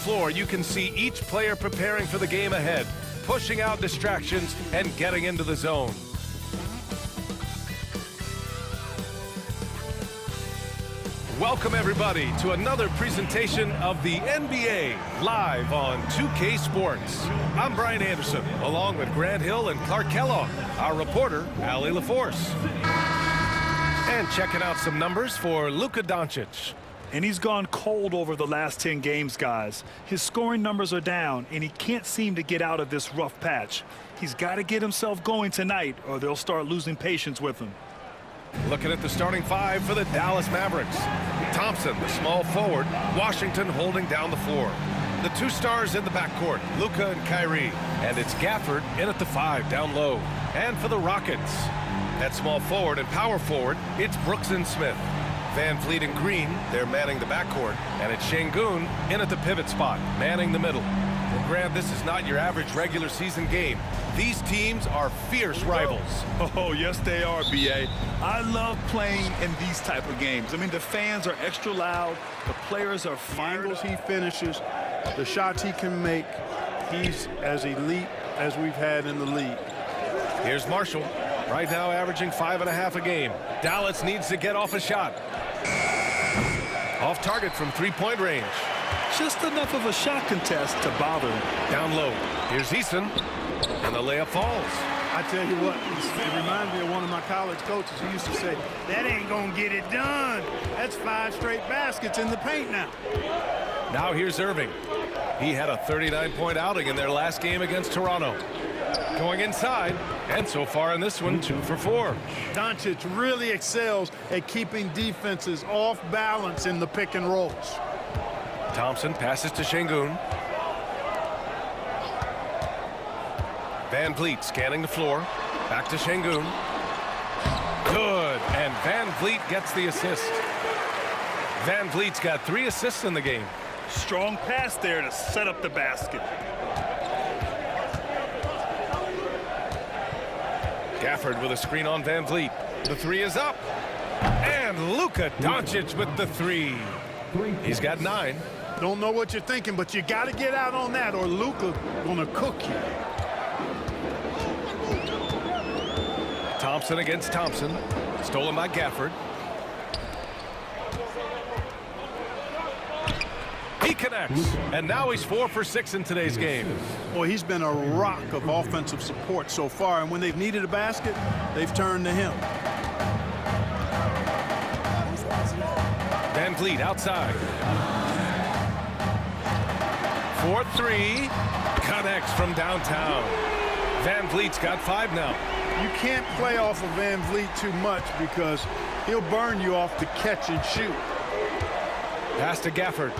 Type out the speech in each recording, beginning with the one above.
floor, you can see each player preparing for the game ahead, pushing out distractions and getting into the zone. Welcome, everybody, to another presentation of the NBA live on 2K Sports. I'm Brian Anderson, along with Grant Hill and Clark Kellogg, our reporter, Allie LaForce. And checking out some numbers for Luka Doncic. And he's gone cold over the last 10 games, guys. His scoring numbers are down, and he can't seem to get out of this rough patch. He's got to get himself going tonight, or they'll start losing patience with him. Looking at the starting five for the Dallas Mavericks. Thompson, the small forward. Washington holding down the floor. The two stars in the backcourt, Luka and Kyrie. And it's Gafford in at the 5 down low. And for the Rockets, at small forward and power forward, it's Brooks and Smith. Van Vliet and Green, they're manning the backcourt. And it's Sengun in at the pivot spot, manning the middle. Well, Grant, this is not your average regular season game. These teams are fierce rivals. Oh, yes, they are, B.A. I love playing in these type of games. I mean, the fans are extra loud. The players are fired up. He finishes, the shots he can make, he's as elite as we've had in the league. Here's Marshall, right now averaging 5.5 a game. Dallas needs to get off a shot. Off target from three-point range. Just enough of a shot contest to bother him. Down low. Here's Eason, and the layup falls. I tell you what, it reminds me of one of my college coaches who used to say, that ain't gonna get it done. That's 5 straight baskets in the paint now. Now here's Irving. He had a 39-point outing in their last game against Toronto. Going inside, and so far in this one, 2 for 4. Doncic really excels at keeping defenses off balance in the pick and rolls. Thompson passes to Sengun. Van Vliet scanning the floor. Back to Sengun. Good, and Van Vliet gets the assist. Van Vliet's got 3 assists in the game. Strong pass there to set up the basket. Gafford with a screen on Van Vliet. The 3 is up. And Luka Doncic with the 3. He's got 9. Don't know what you're thinking, but you got to get out on that or Luka gonna cook you. Thompson against Thompson. Stolen by Gafford. He connects, and now he's 4 for 6 in today's game. Boy, he's been a rock of offensive support so far, and when they've needed a basket, they've turned to him. Van Vliet outside. 4-3, connects from downtown. Van Vliet's got 5 now. You can't play off of Van Vliet too much because he'll burn you off the catch and shoot. Pass to Gafford.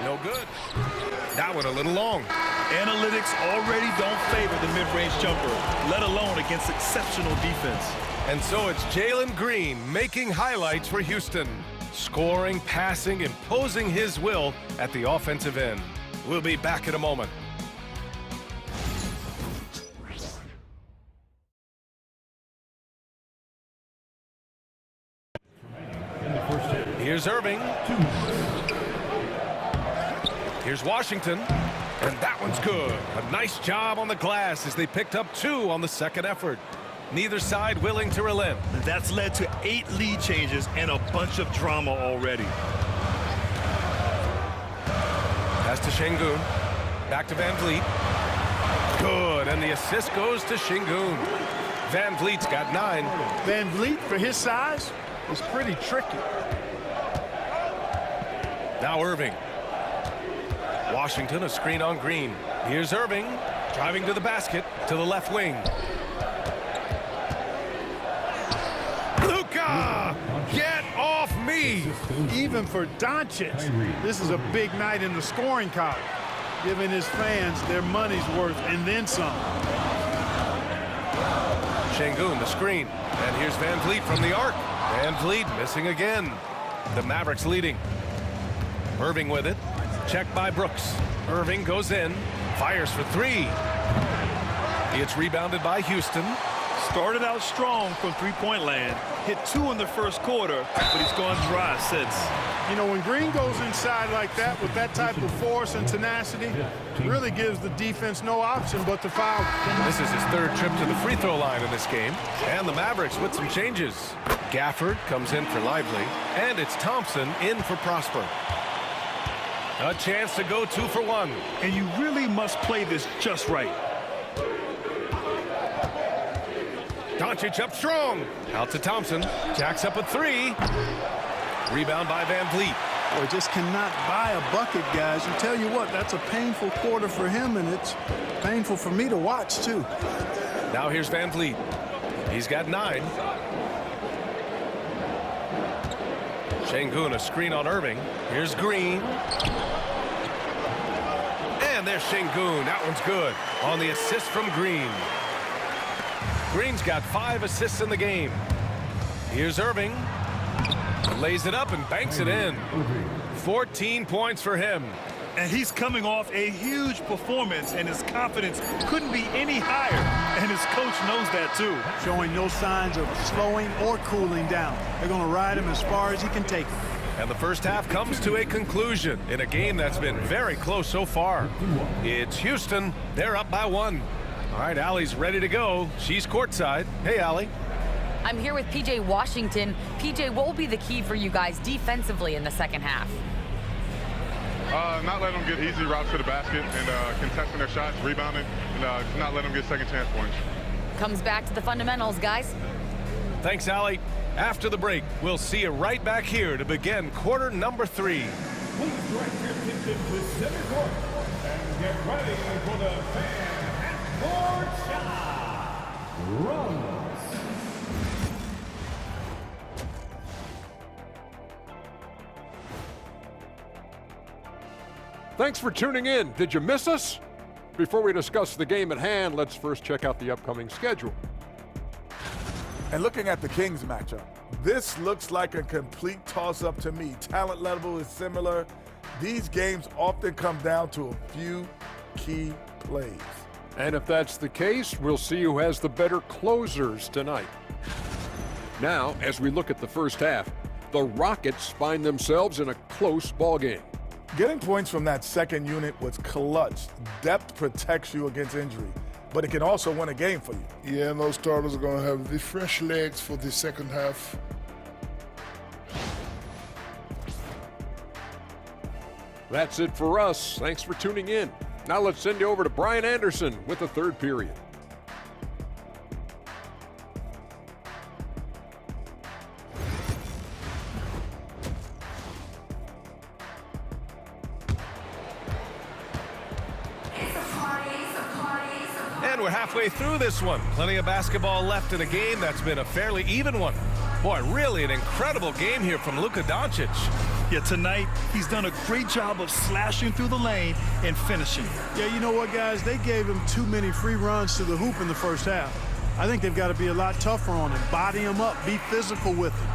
No good. That one a little long. Analytics already don't favor the mid-range jumper, let alone against exceptional defense. And so it's Jalen Green making highlights for Houston. Scoring, passing, imposing his will at the offensive end. We'll be back in a moment. Here's Irving. Here's Washington. And that one's good. A nice job on the glass as they picked up 2 on the second effort. Neither side willing to relent. That's led to 8 lead changes and a bunch of drama already. Pass to Sengun. Back to Van Vliet. Good, and the assist goes to Sengun. Van Vliet's got 9. Van Vliet, for his size, is pretty tricky. Now Irving. Washington, a screen on Green. Here's Irving, driving to the basket, to the left wing. Luka! Get off me! Even for Doncic, this is a big night in the scoring column, giving his fans their money's worth and then some. Sengun, the screen. And here's Van Vliet from the arc. Van Vliet missing again. The Mavericks leading. Irving with it. Checked by Brooks. Irving goes in. Fires for 3. It's rebounded by Houston. Started out strong from three-point land. Hit 2 in the first quarter, but he's gone dry since. You know, when Green goes inside like that with that type of force and tenacity, really gives the defense no option but to foul. This is his third trip to the free throw line in this game. And the Mavericks with some changes. Gafford comes in for Lively, and it's Thompson in for Prosper. A chance to go 2 for 1. And you really must play this just right. Doncic up strong. Out to Thompson. Jacks up a 3. Rebound by Van Vliet. Boy, just cannot buy a bucket, guys. And tell you what, that's a painful quarter for him, and it's painful for me to watch, too. Now here's Van Vliet. He's got 9. Sengun, a screen on Irving. Here's Green. And there's Sengun. That one's good. On the assist from Green. Green's got 5 assists in the game. Here's Irving. Lays it up and banks it in. 14 points for him. And he's coming off a huge performance, and his confidence couldn't be any higher. And his coach knows that, too. Showing no signs of slowing or cooling down. They're going to ride him as far as he can take him. And the first half comes to a conclusion in a game that's been very close so far. It's Houston. They're up by 1. All right, Allie's ready to go. She's courtside. Hey, Allie. I'm here with PJ Washington. PJ, what will be the key for you guys defensively in the second half? Not letting them get easy routes to the basket and contesting their shots, rebounding, and not letting them get second chance points. Comes back to the fundamentals, guys. Thanks, Allie. After the break, we'll see you right back here to begin quarter number 3. Please direct your attention to center court and get ready for the fan court shot. Runs. Thanks for tuning in. Did you miss us? Before we discuss the game at hand, let's first check out the upcoming schedule. And looking at the Kings matchup, this looks like a complete toss-up to me. Talent level is similar. These games often come down to a few key plays. And if that's the case, we'll see who has the better closers tonight. Now, as we look at the first half, the Rockets find themselves in a close ballgame. Getting points from that second unit was clutch. Depth protects you against injury, but it can also win a game for you. Yeah, and those starters are going to have the fresh legs for the second half. That's it for us. Thanks for tuning in. Now let's send you over to Brian Anderson with the third period. And we're halfway through this one. Plenty of basketball left in a game that's been a fairly even one. Boy, really an incredible game here from Luka Doncic. Yeah, tonight, he's done a great job of slashing through the lane and finishing. Yeah, you know what, guys? They gave him too many free runs to the hoop in the first half. I think they've got to be a lot tougher on him. Body him up. Be physical with him.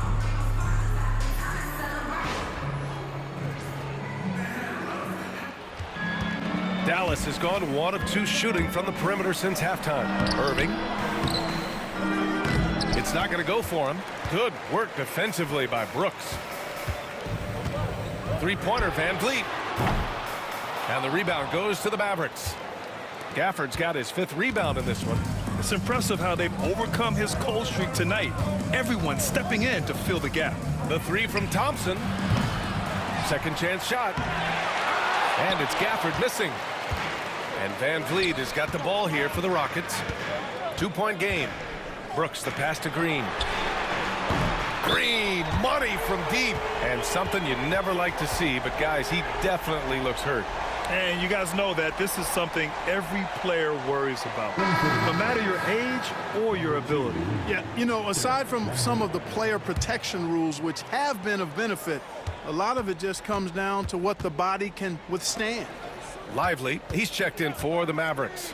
Dallas has gone 1 of 2 shooting from the perimeter since halftime. Irving. It's not going to go for him. Good work defensively by Brooks. Three-pointer, Van Vliet. And the rebound goes to the Mavericks. Gafford's got his 5th rebound in this one. It's impressive how they've overcome his cold streak tonight. Everyone stepping in to fill the gap. The 3 from Thompson. Second chance shot. And it's Gafford missing. And Van Vliet has got the ball here for the Rockets. 2-point game. Brooks, the pass to Green. Green, money from deep. And something you never like to see, but guys, he definitely looks hurt. And you guys know that this is something every player worries about, no matter your age or your ability. Yeah, you know, aside from some of the player protection rules, which have been of benefit, a lot of it just comes down to what the body can withstand. Lively, he's checked in for the Mavericks.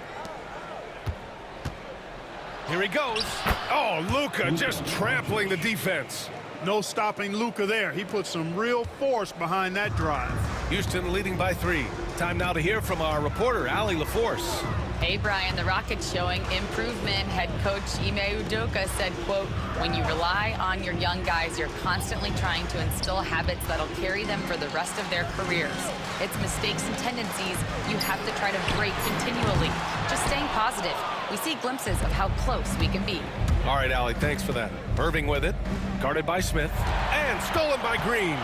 Here he goes. Oh, Luka just trampling the defense. No stopping Luka there. He put some real force behind that drive. Houston leading by 3. Time now to hear from our reporter, Allie LaForce. Hey, Brian, the Rockets showing improvement. Head coach Ime Udoka said, quote, when you rely on your young guys, you're constantly trying to instill habits that'll carry them for the rest of their careers. It's mistakes and tendencies you have to try to break continually. Just staying positive. We see glimpses of how close we can be. All right, Allie, thanks for that. Irving with it, guarded by Smith, and stolen by Green.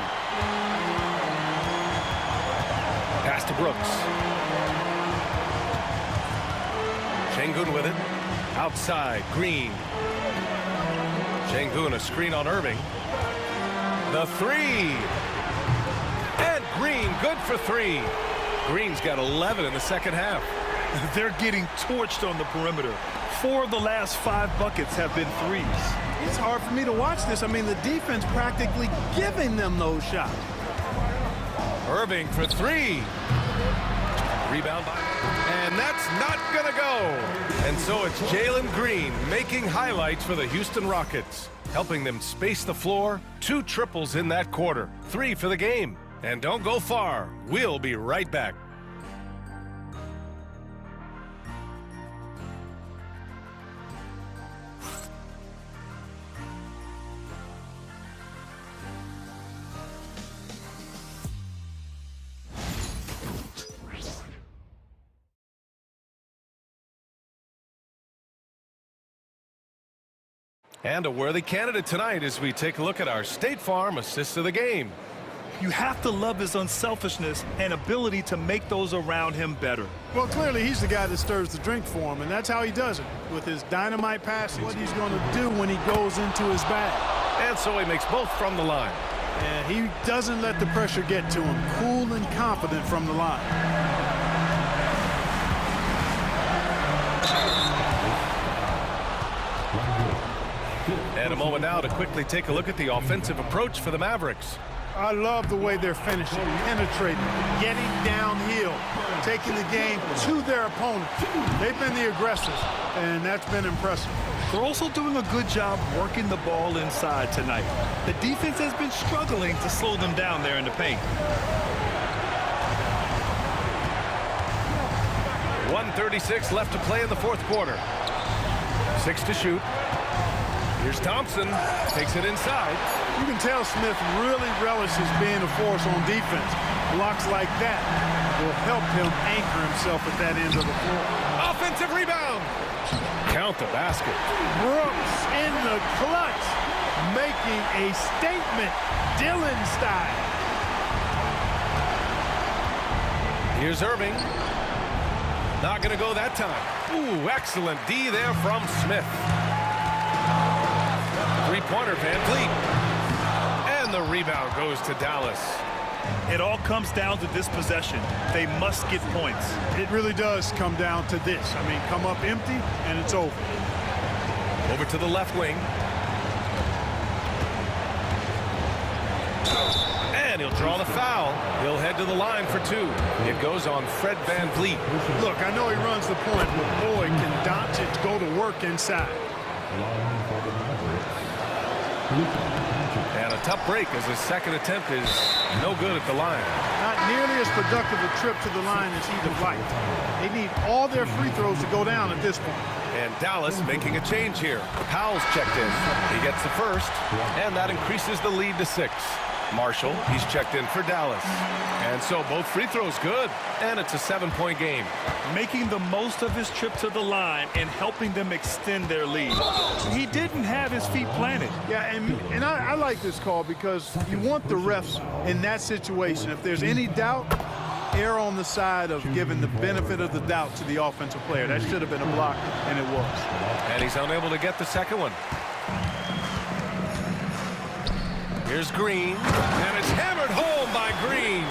Pass to Brooks. Sengun with it. Outside, Green. Sengun, a screen on Irving. The three. And Green, good for three. Green's got 11 in the second half. They're getting torched on the perimeter. 4 of the last 5 buckets have been threes. It's hard for me to watch this. I mean, the defense practically giving them those shots. Irving for three. Rebound by, and that's not gonna go. And so it's Jalen Green making highlights for the Houston Rockets, helping them space the floor. 2 triples in that quarter, 3 for the game. And don't go far. We'll be right back. And a worthy candidate tonight as we take a look at our State Farm assist of the game. You have to love his unselfishness and ability to make those around him better. Well, clearly he's the guy that stirs the drink for him, and that's how he does it. With his dynamite passing, what he's going to do when he goes into his bag. And so he makes both from the line. And he doesn't let the pressure get to him. Cool and confident from the line. And a moment now to quickly take a look at the offensive approach for the Mavericks. I love the way they're finishing, penetrating, getting downhill, taking the game to their opponent. They've been the aggressors, and that's been impressive. They're also doing a good job working the ball inside tonight. The defense has been struggling to slow them down there in the paint. 1:36 left to play in the fourth quarter. 6 to shoot. Here's Thompson, takes it inside. You can tell Smith really relishes being a force on defense. Blocks like that will help him anchor himself at that end of the floor. Offensive rebound. Count the basket. Brooks in the clutch, making a statement, Dillon style. Here's Irving. Not going to go that time. Ooh, excellent D there from Smith. Three-pointer, Van Vliet. And the rebound goes to Dallas. It all comes down to this possession. They must get points. It really does come down to this. I mean, come up empty, and it's over. Over to the left wing. And he'll draw the foul. He'll head to the line for 2. It goes on Fred Van Vliet. Look, I know he runs the point, but boy, can Doncic go to work inside. And a tough break as his second attempt is no good at the line. Not nearly as productive a trip to the line as he'd have liked. They need all their free throws to go down at this point. And Dallas making a change here. Powell's checked in. He gets the first, and that increases the lead to 6. Marshall, he's checked in for Dallas. And so both free throws good, and it's a 7-point game. Making the most of his trip to the line and helping them extend their lead. He didn't have his feet planted. Yeah, and I like this call because you want the refs in that situation. If there's any doubt, err on the side of giving the benefit of the doubt to the offensive player. That should have been a block, and it was. And he's unable to get the second one. Here's Green, and it's hammered home by Green.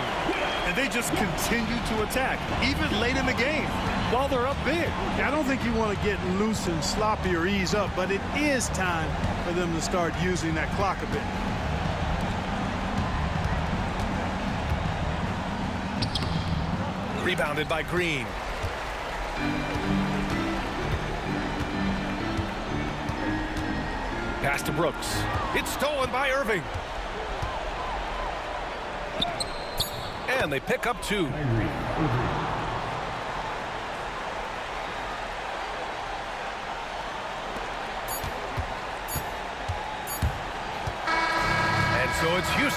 And they just continue to attack, even late in the game, while they're up big. I don't think you want to get loose and sloppy or ease up, but it is time for them to start using that clock a bit. Rebounded by Green. Pass to Brooks. It's stolen by Irving. And they pick up 2.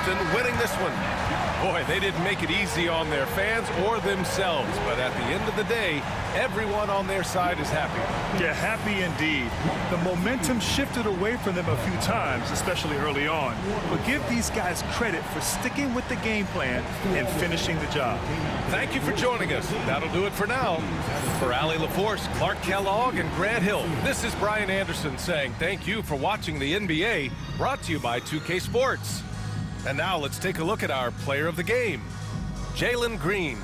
Houston winning this one. Boy, they didn't make it easy on their fans or themselves, but at the end of the day, everyone on their side is happy. Yeah, happy indeed. The momentum shifted away from them a few times, especially early on. But give these guys credit for sticking with the game plan and finishing the job. Thank you for joining us. That'll do it for now. For Allie LaForce, Clark Kellogg, and Grant Hill, this is Brian Anderson saying thank you for watching the NBA, brought to you by 2K Sports. And now let's take a look at our player of the game, Jalen Green.